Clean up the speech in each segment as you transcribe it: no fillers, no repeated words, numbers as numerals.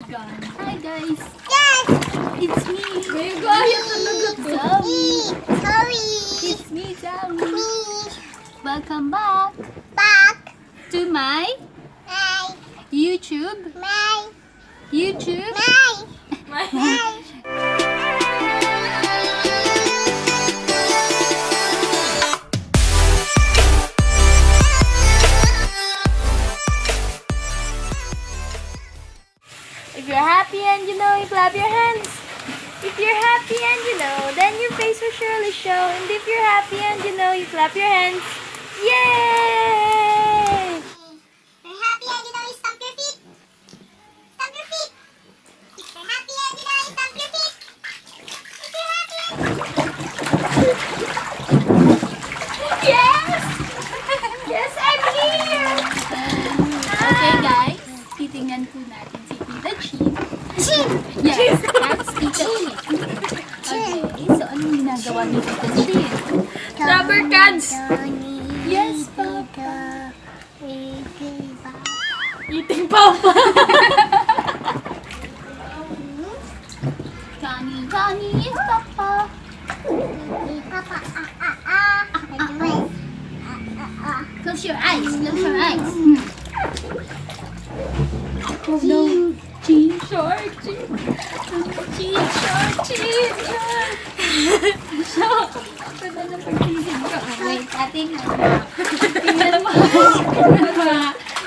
gone. Hi guys! Yes! It's me! Gaya talaga to! Sorry! It's me, Zoe! Me! Welcome back Back! to my My! YouTube! My! YouTube! My! My! If you're happy and you know, you clap your hands. If you're happy and you know, then your face will surely show. And if you're happy and you know, you clap your hands. Yay! You're happy and you know you stamp your feet. Stamp your feet. If you're happy and you know you stamp your feet. If you're happy and Yes! Yes, I'm here! Okay guys, titingnan po natin si Tita Chin. Chin! Yes, that's Tita Chin. Okay, so anong ginagawa ni Tita Chin? Rubber cans! Yes, Papa. Eating Papa! Johnny, Johnny is Papa. Papa, Close your eyes, close your eyes. Oh no. Chin, shark, chin. Chin, shark, chin, shark. Shark. Ito na pag-tisig ko. Wait, ating tingnan mo.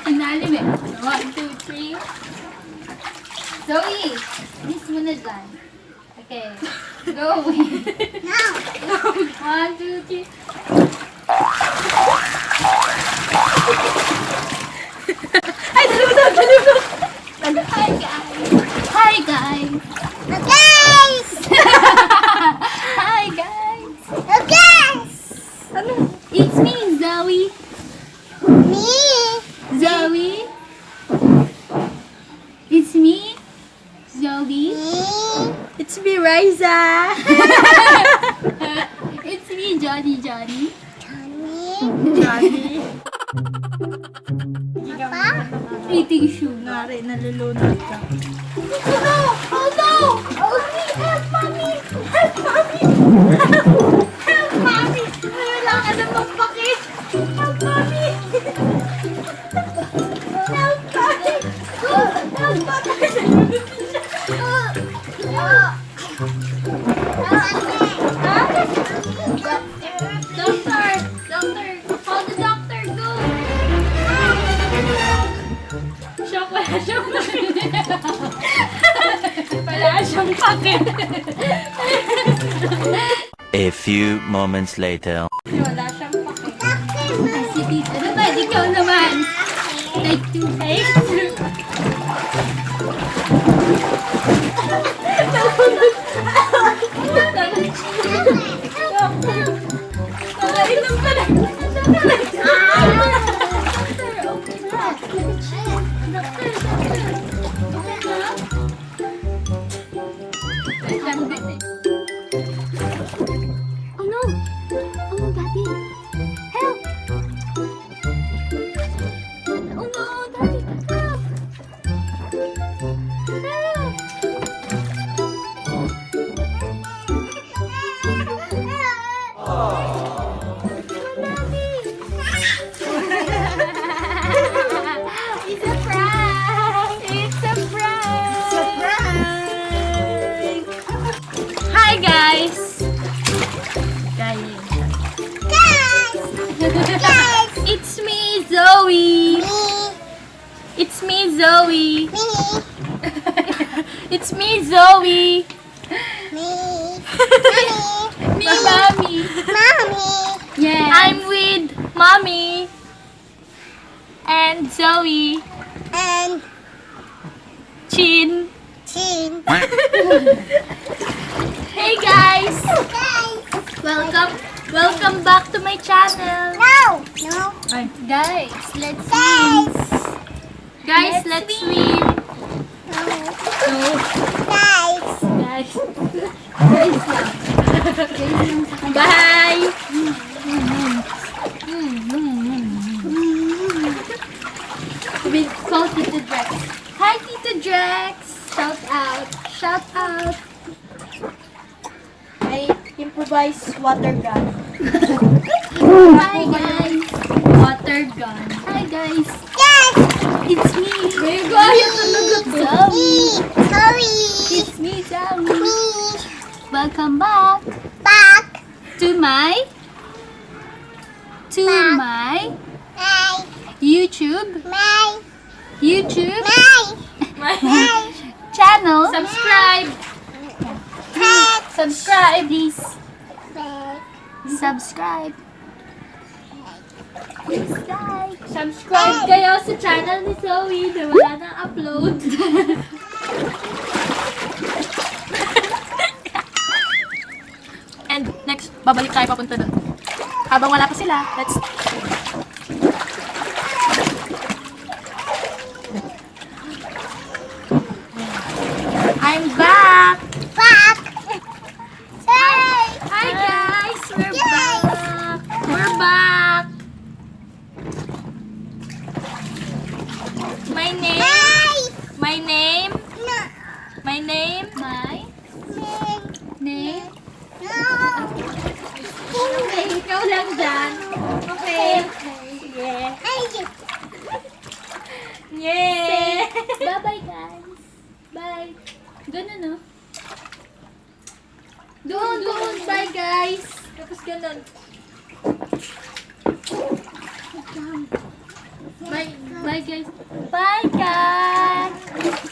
Inalim eh. 1, 2, 3. Zoe, miss mo na dyan. Okay. Go. now! 1, 2, 3. Ay, dalawang. Hi guys! Hi guys! Guys! Hi guys! Guys! Ano? It's me, Zoe! Me! Zoe! It's me, Zoe! Me! It's me, Riza! It's me, Johny Johny! Johnny! Papa? Eating sugar! Nari, nalulunod ka. Oh no! Oh no! Oh me! Help mommy! Help mommy! Help mommy! Wala ka na magpakit! Help mommy! Help mommy! Help mommy! Doctor! Doctor! Call the doctor! Go! Shock wala siyang pakit. Wala siyang pakit. A few moments later. Wala siyang pakit. Ay, si Tita. Ano ba? Ikaw naman. Take 2. Take 2. Nakainom pa na. Oh no! Oh, Daddy! Help! Oh no, Daddy! Help! Help! It's a prank! It's a prank! Surprise! Hi guys! Guys! It's me, Zoe! Me! It's me, Zoe! Me! It's me, Zoe! Me! Me, Mommy! Mommy! Yeah. I'm with Mommy and Zoe. And Chin. Chin! Hey guys! Guys! Welcome back to my channel. No! No! Guys, let's swim. Guys! Let's swim. No! So, Guys! guys. Guys lang. Bye! With call Tita Drex. Hi, Tita Drex! Shout out. I improvise water gun. Hi guys. Water gun. Hi guys. Yes! It's me. May gaya talaga to. Zoe. Sorry! It's me, Zoe. Me! Welcome back Back! to my My! YouTube My! My! channel. Subscribe! Subscribe, please. My! Subscribe. Please like. Subscribe kayo sa channel ni Zoe na wala nang upload. And next, babalik tayo papunta doon. Habang wala pa sila, let's... I'm back! Back! Say! Hi guys! We're Yay! back! We're back! My name? Hi! My name? No! My name? My Name! name. No! Okay, ikaw lang dyan. Okay. Sige. Ay! Yeah! Bye-bye, guys. Bye. Ganun, no? Doon. Bye, guys. Tapos ganun. Bye, guys. Bye, guys.